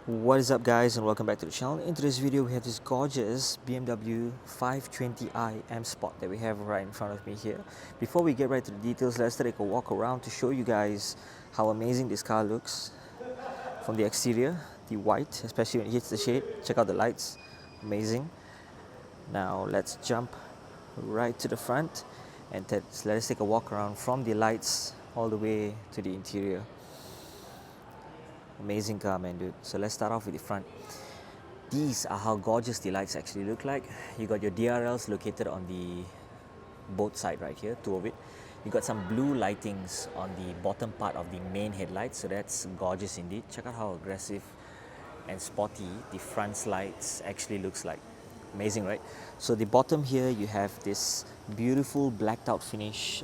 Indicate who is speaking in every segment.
Speaker 1: What is up, guys, and welcome back to the channel. In today's video we have this gorgeous BMW 520i M Sport that we have right in front of me here. Before we get right to the details, let's take a walk around to show you guys how amazing this car looks from the exterior. The white, especially when it hits the shade. Check out the lights, amazing. Now let's jump right to the front and let us take a walk around from the lights all the way to the interior. Amazing car, man, dude. So let's start off with the front. These are how gorgeous the lights actually look like. You got your DRLs located on the both side right here, two of it. You got some blue lightings on the bottom part of the main headlights, so that's gorgeous indeed. Check out how aggressive and sporty the front lights actually looks like. Amazing, right? So the bottom here, you have this beautiful blacked out finish,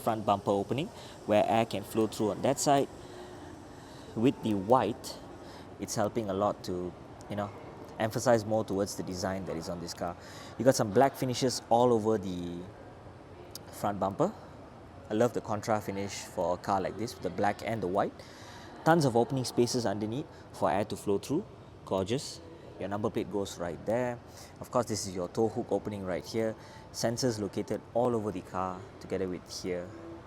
Speaker 1: front bumper opening where air can flow through on that side. With the white, it's helping a lot to emphasize more towards the design that is on this car. You got some black finishes all over the front bumper. I love the contra finish for a car like this with the black and the white. Tons of opening spaces underneath for air to flow through. Gorgeous. Your number plate goes right there. Of course, this is your tow hook opening right here. Sensors located all over the car together with here,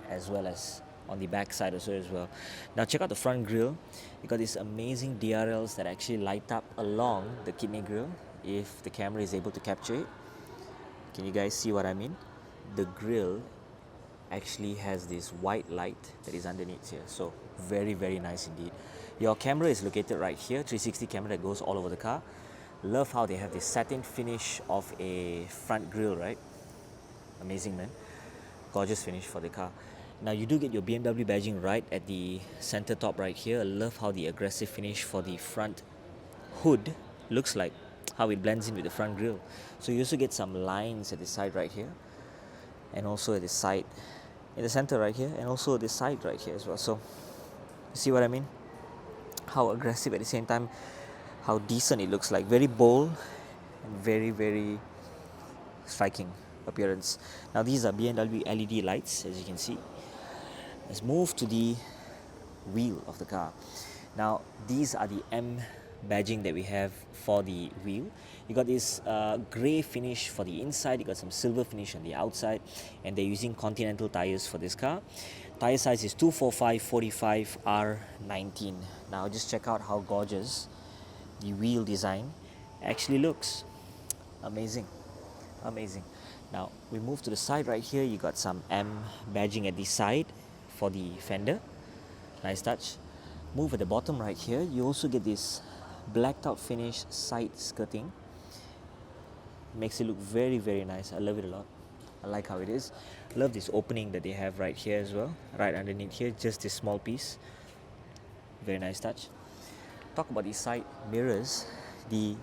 Speaker 1: as well as on the back side also as well. Now check out the front grille. You got these amazing DRLs that actually light up along the kidney grille if the camera is able to capture it. Can you guys see what I mean? The grille actually has this white light that is underneath here, so very nice indeed. Your camera is located right here, 360 camera that goes all over the car. Love how they have this satin finish of a front grille, right? Amazing, man. Gorgeous finish for the car. Now you do get your BMW badging right at the center top right here. I love how the aggressive finish for the front hood looks like, how it blends in with the front grille. So you also get some lines at the side right here, and also at the side, in the center right here, and also at the side right here as well. So you see what I mean? How aggressive at the same time, how decent it looks like. Very bold and very striking appearance. Now these are BMW LED lights, as you can see. Let's move to the wheel of the car. Now these are the M badging that we have for the wheel. You got this grey finish for the inside, you got some silver finish on the outside, and they're using Continental tires for this car. Tire size is 245/45 R19. Now just check out how gorgeous the wheel design actually looks. Amazing. Now we move to the side right here. You got some M badging at the side for the fender. Nice touch. Move at the bottom right here. You also get this blacked out finish side skirting. Makes it look very nice. I love it a lot. I like how it is. Love this opening that they have right here as well, right underneath here, just this small piece. Very nice touch. Talk about the side mirrors. The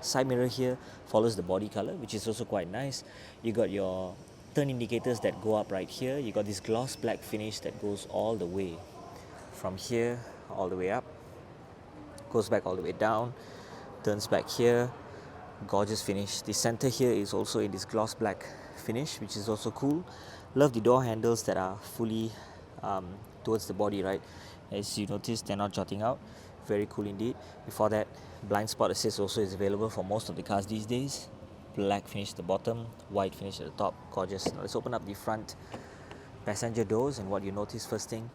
Speaker 1: side mirror here follows the body color, which is also quite nice. You got your turn indicators that go up right here. You got this gloss black finish that goes all the way from here all the way up, goes back all the way down, turns back here. Gorgeous finish. The center here is also in this gloss black finish, which is also cool. Love the door handles that are fully towards the body, right? As you notice, they're not jutting out. Very cool indeed. Before that, blind spot assist also is available for most of the cars these days. Black finish at the bottom, white finish at the top. Gorgeous. Now let's open up the front passenger doors, and what you notice first thing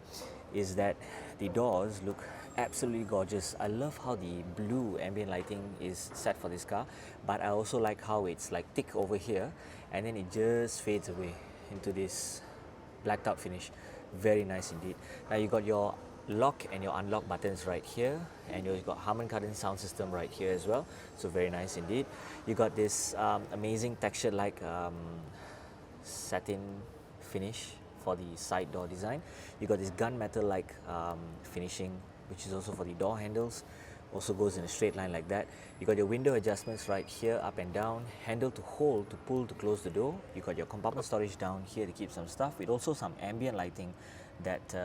Speaker 1: is that the doors look absolutely gorgeous. I love how the blue ambient lighting is set for this car, but I also like how it's like thick over here and then it just fades away into this blacked out finish. Very nice indeed. Now you got your lock and your unlock buttons right here, and you've got Harman Kardon sound system right here as well, so very nice indeed. You got this amazing textured like satin finish for the side door design. You got this gunmetal like finishing, which is also for the door handles, also goes in a straight line like that. You got your window adjustments right here, up and down, handle to hold, to pull, to close the door. You got your compartment storage down here to keep some stuff, with also some ambient lighting that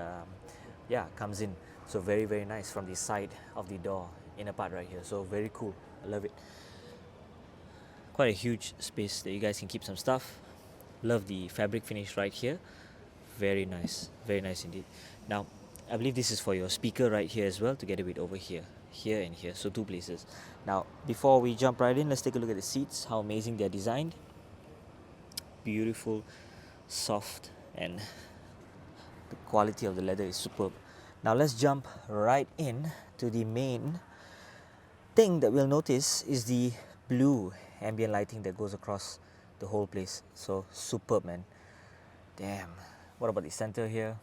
Speaker 1: comes in. So very nice from the side of the door, inner part right here. So very cool. I love it. Quite a huge space that you guys can keep some stuff. Love the fabric finish right here. Very nice indeed. Now I believe this is for your speaker right here as well, together with over here, here and here, so 2 places. Now before we jump right in, let's take a look at the seats, how amazing they're designed. Beautiful, soft, and the quality of the leather is superb. Now let's jump right in to the main thing that we'll notice is the blue ambient lighting that goes across the whole place. So superb, man. Damn. What about the center here?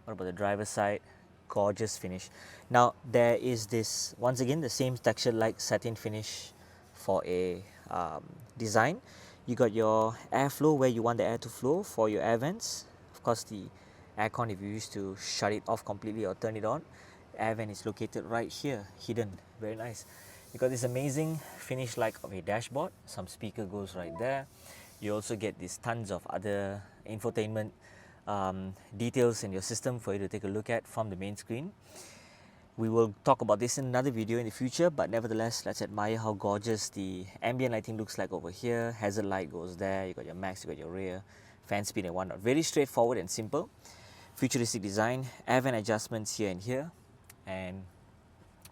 Speaker 1: What about the driver's side? Gorgeous finish. Now there is this, once again, the same textured like satin finish for a design. You got your airflow where you want the air to flow for your air vents. Of course, the aircon, if you used to shut it off completely or turn it on, air vent is located right here, hidden. Very nice. You got this amazing finish like of a dashboard. Some speaker goes right there. You also get these tons of other infotainment details in your system for you to take a look at from the main screen. We will talk about this in another video in the future, but nevertheless, let's admire how gorgeous the ambient lighting looks like over here. Hazard light goes there, you got your max, you got your rear, fan speed and whatnot. Very straightforward and simple. Futuristic design, air vent adjustments here and here, and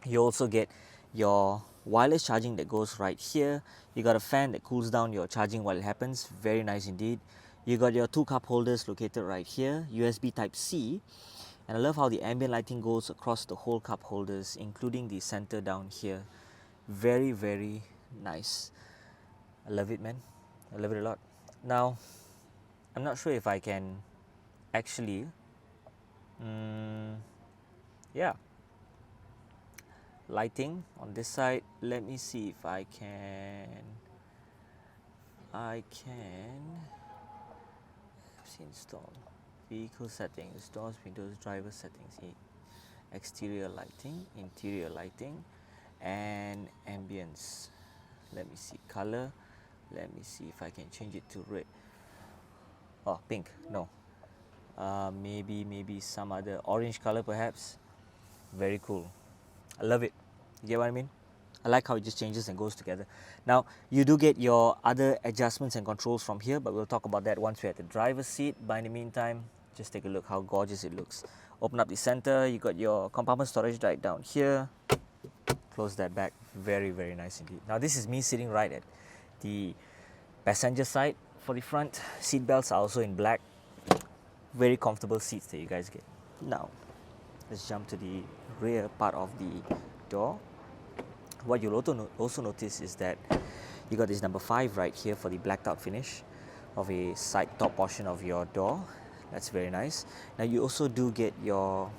Speaker 1: you also get your wireless charging that goes right here. You got a fan that cools down your charging while it happens. Very nice indeed. You got your 2 cup holders located right here, USB type C, and I love how the ambient lighting goes across the whole cup holders, including the center down here. Very, very nice. I love it, man. I love it a lot. Now I'm not sure if I can actually yeah, lighting on this side. Let me see if I can install vehicle settings, doors, windows, driver settings, exterior lighting, interior lighting, and ambience. Let me see color. Let me see if I can change it to red. Oh, pink. No. Maybe some other orange color perhaps. Very cool. I love it. You get what I mean? I like how it just changes and goes together. Now you do get your other adjustments and controls from here, but we'll talk about that once we're at the driver's seat. But in the meantime, just take a look how gorgeous it looks. Open up the center, you got your compartment storage right down here. Close that back. Very, very nice indeed. Now this is me sitting right at the passenger side for the front. Seat belts are also in black. Very comfortable seats that you guys get. Now let's jump to the rear part of the door. What you'll also notice is that you got this number 5 right here for the blacked out finish of a side top portion of your door. That's very nice. Now you also do get your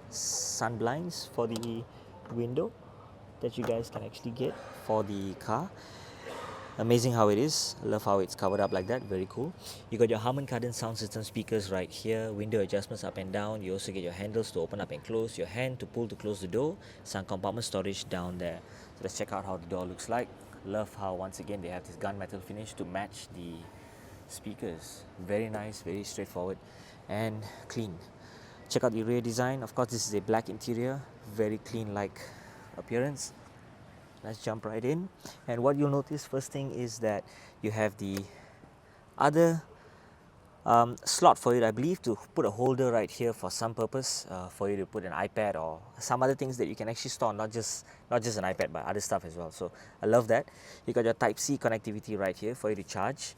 Speaker 1: sun blinds for the window that you guys can actually get for the car. Amazing how it is. I love how it's covered up like that. Very cool. You got your Harman Kardon sound system speakers right here, window adjustments up and down. You also get your handles to open up and close, your hand to pull to close the door, some compartment storage down there. So let's check out how the door looks like. Love how once again they have this gunmetal finish to match the speakers. Very nice, very straightforward and clean. Check out the rear design. Of course, this is a black interior, very clean like appearance. Let's jump right in, and what you'll notice first thing is that you have the other slot for it, I believe, to put a holder right here for some purpose, for you to put an iPad or some other things that you can actually store, not just an iPad but other stuff as well. So I love that. You got your Type-C connectivity right here for you to charge.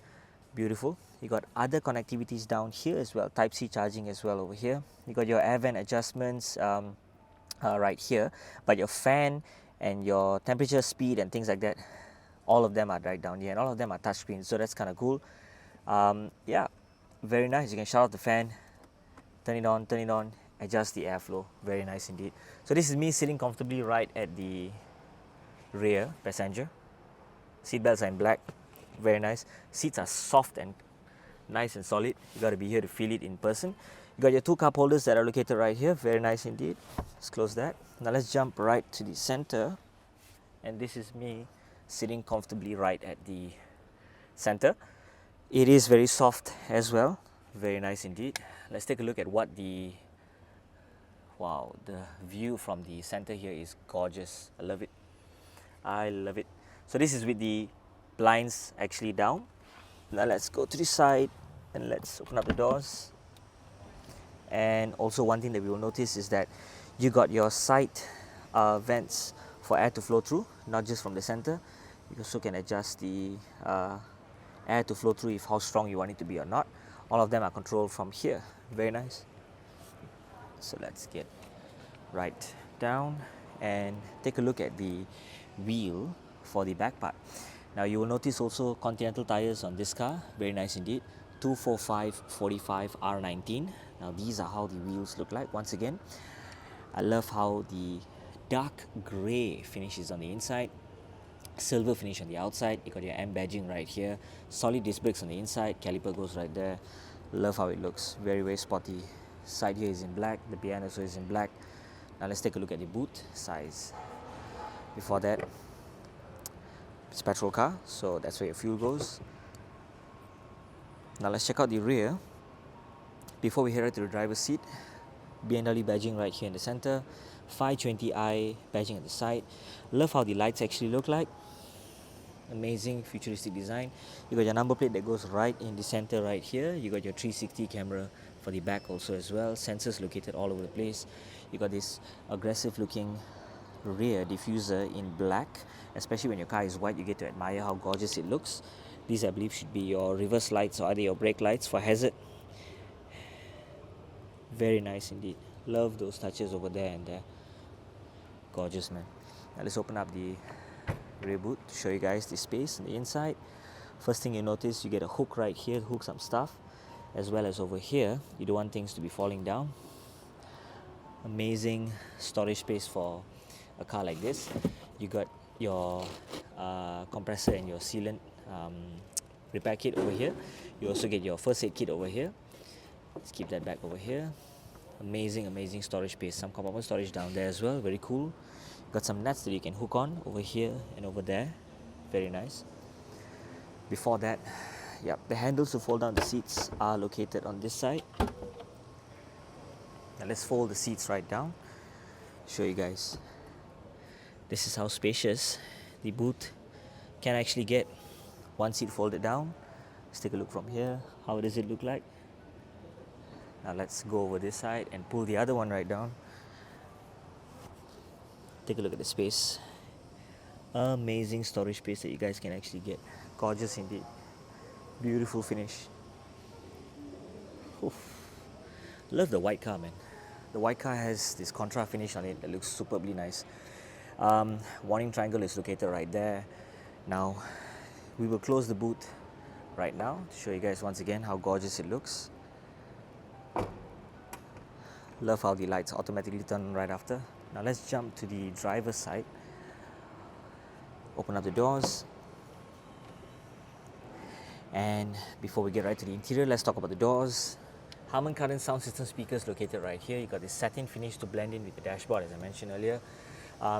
Speaker 1: Beautiful. You got other connectivities down here as well, Type-C charging as well over here. You got your air vent adjustments right here, but your fan and your temperature, speed and things like that, all of them are right down here, and all of them are touchscreen, so that's kind of cool. Yeah, very nice. You can shut off the fan, turn it on, adjust the airflow. Very nice indeed. So this is me sitting comfortably right at the rear passenger. Seat belts are in black. Very nice. Seats are soft and nice and solid. You got to be here to feel it in person. You got your 2 cup holders that are located right here. Very nice indeed. Let's close that. Now let's jump right to the center, and this is me sitting comfortably right at the center. It is very soft as well. Very nice indeed. Let's take a look at what the view from the center here is. Gorgeous. I love it. I love it. So this is with the blinds actually down. Now let's go to the side and let's open up the doors. And also one thing that we will notice is that you got your side vents for air to flow through, not just from the center. You also can adjust the air to flow through if how strong you want it to be or not. All of them are controlled from here. Very nice. So let's get right down and take a look at the wheel for the back part. Now you will notice also Continental tires on this car, very nice indeed. 245/45 R19. Now these are how the wheels look like. Once again, I love how the dark grey finish is on the inside, silver finish on the outside. You got your M badging right here, solid disc brakes on the inside, caliper goes right there. Love how it looks, very very sporty. Side here is in black, the piano also is in black. Now let's take a look at the boot size. Before that, it's a petrol car, so that's where your fuel goes. Now let's check out the rear. Before we head right to the driver's seat, BMW badging right here in the center, 520i badging at the side. Love how the lights actually look like. Amazing futuristic design. You got your number plate that goes right in the center right here. You got your 360 camera for the back also as well. Sensors located all over the place. You got this aggressive looking rear diffuser in black. Especially when your car is white, you get to admire how gorgeous it looks. These I believe should be your reverse lights or either your brake lights for hazard. Very nice indeed. Love those touches over there and there. Gorgeous, man. Now let's open up the rear boot to show you guys the space on the inside. First thing you notice, you get a hook right here to hook some stuff, as well as over here. You don't want things to be falling down. Amazing storage space for a car like this. You got your compressor and your sealant repair kit over here. You also get your first aid kit over here. Let's keep that back over here. Amazing storage space. Some compartment storage down there as well. Very cool. Got some nuts that you can hook on over here and over there. Very nice. Before that, yeah, the handles to fold down the seats are located on this side. Now let's fold the seats right down. Show you guys. This is how spacious the boot can actually get. One seat folded down. Let's take a look from here. How does it look like? Now let's go over this side and pull the other one right down. Take a look at the space. Amazing storage space that you guys can actually get. Gorgeous indeed. Beautiful finish. Oof. Love the white car, man. The white car has this contra finish on it that looks superbly nice. Warning triangle is located right there. Now we will close the boot right now to show you guys once again how gorgeous it looks. Love how the lights automatically turn on right after. Now let's jump to the driver's side. Open up the doors. And before we get right to the interior, let's talk about the doors. Harman Kardon sound system speakers located right here. You got this satin finish to blend in with the dashboard, as I mentioned earlier.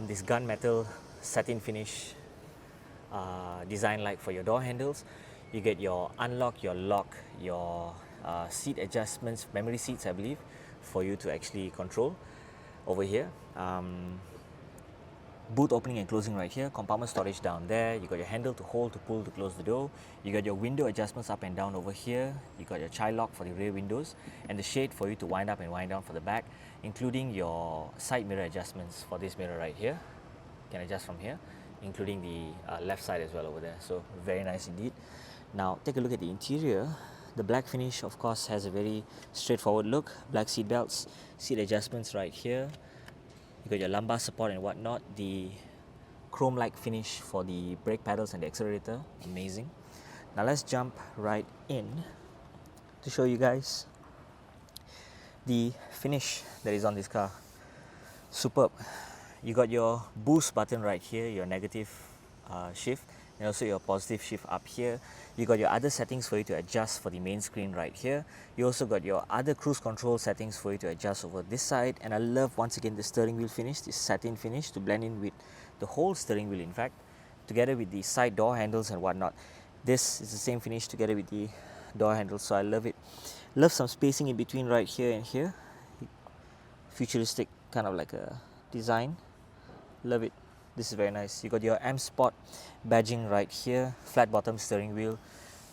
Speaker 1: This gunmetal satin finish design like for your door handles. You get your unlock, your lock, your seat adjustments, memory seats I believe, for you to actually control over here. Boot opening and closing right here, compartment storage down there. You got your handle to hold, to pull, to close the door. You got your window adjustments up and down over here. You got your child lock for the rear windows and the shade for you to wind up and wind down for the back, including your side mirror adjustments for this mirror right here. You can adjust from here, including the left side as well over there. So very nice indeed. Now take a look at the interior. The black finish of course has a very straightforward look. Black seat belts, seat adjustments right here. You got your lumbar support and whatnot. The chrome-like finish for the brake pedals and the accelerator. Amazing. Now let's jump right in to show you guys the finish that is on this car. Superb. You got your boost button right here, your negative shift, and also your positive shift up here. You got your other settings for you to adjust for the main screen right here. You also got your other cruise control settings for you to adjust over this side. And I love once again the steering wheel finish, this satin finish to blend in with the whole steering wheel in fact, together with the side door handles and whatnot. This is the same finish together with the door handles, so I love it. Love some spacing in between right here and here. Futuristic kind of like a design. Love it. This is very nice. You got your M Sport badging right here, flat bottom steering wheel,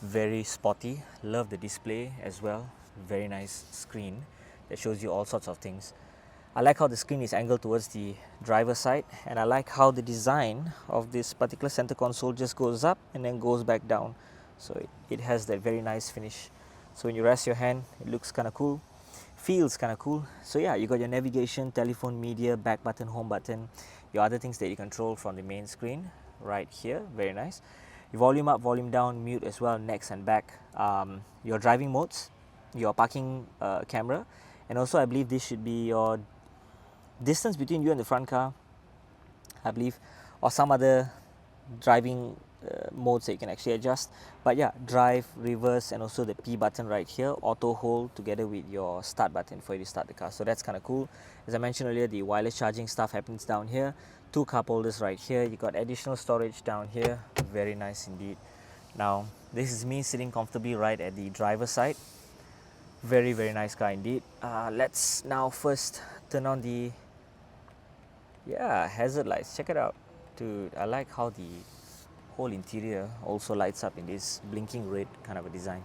Speaker 1: very sporty. Love the display as well. Very nice screen that shows you all sorts of things. I like how the screen is angled towards the driver's side, and I like how the design of this particular center console just goes up and then goes back down. So it has that very nice finish. So when you rest your hand, it looks kind of cool, feels kind of cool. So yeah, you got your navigation, telephone, media, back button, home button, your other things that you control from the main screen right here. Very nice. Your volume up, volume down, mute as well, next and back. Your driving modes, your parking camera, and also I believe this should be your distance between you and the front car, I believe, or some other driving modes that you can actually adjust. But yeah, drive, reverse, and also the P button right here, auto hold together with your start button for you to start the car. So that's kind of cool. As I mentioned earlier, the wireless charging stuff happens down here. 2 cup holders right here. You got additional storage down here. Very nice indeed. Now this is me sitting comfortably right at the driver's side. Very nice car indeed. Let's now first turn on the hazard lights. Check it out, dude. I like how the whole interior also lights up in this blinking red kind of a design.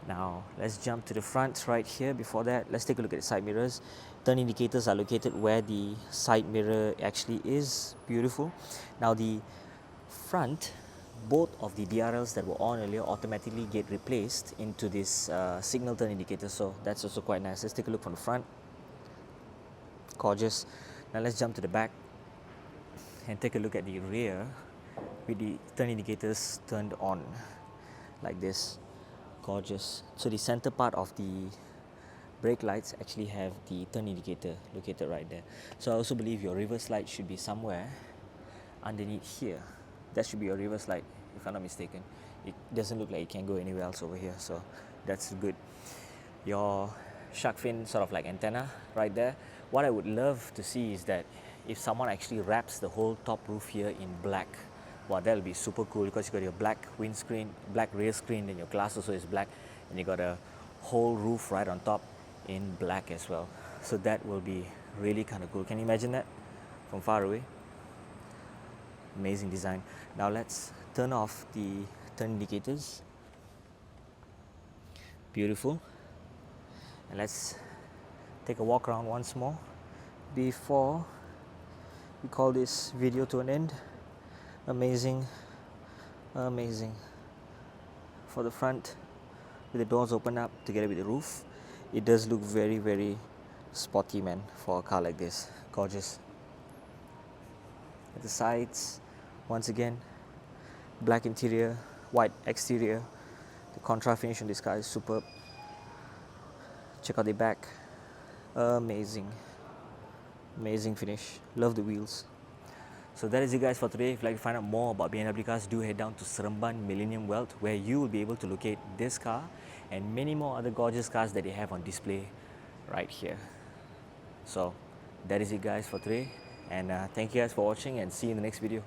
Speaker 1: Now let's jump to the front right here. Before that, let's take a look at the side mirrors. Turn indicators are located where the side mirror actually is. Beautiful. Now the front, both of the DRLs that were on earlier automatically get replaced into this signal turn indicator, so that's also quite nice. Let's take a look from the front. Gorgeous. Now let's jump to the back and take a look at the rear with the turn indicators turned on like this. Gorgeous. So the center part of the brake lights actually have the turn indicator located right there. So I also believe your reverse light should be somewhere underneath here. That should be your reverse light, if I'm not mistaken. It doesn't look like it can go anywhere else over here, so that's good. Your shark fin sort of like antenna right there. What I would love to see is that if someone actually wraps the whole top roof here in black, wow, that'll be super cool, because you got your black windscreen, black rear screen, then your glass also is black, and you got a whole roof right on top in black as well. So that will be really kind of cool. Can you imagine that from far away? Amazing design. Now let's turn off the turn indicators. Beautiful. And let's take a walk around once more before we call this video to an end. Amazing. For the front, with the doors open up together with the roof, it does look very sporty, man, for a car like this. Gorgeous. At the sides, once again, black interior, white exterior. The contra finish on this car is superb. Check out the back. Amazing finish. Love the wheels. So that is it, guys, for today. If you'd like to find out more about BMW cars, do head down to Seremban Millennium Wealth, where you will be able to locate this car and many more other gorgeous cars that they have on display right here. So that is it, guys, for today, and thank you guys for watching, and see you in the next video.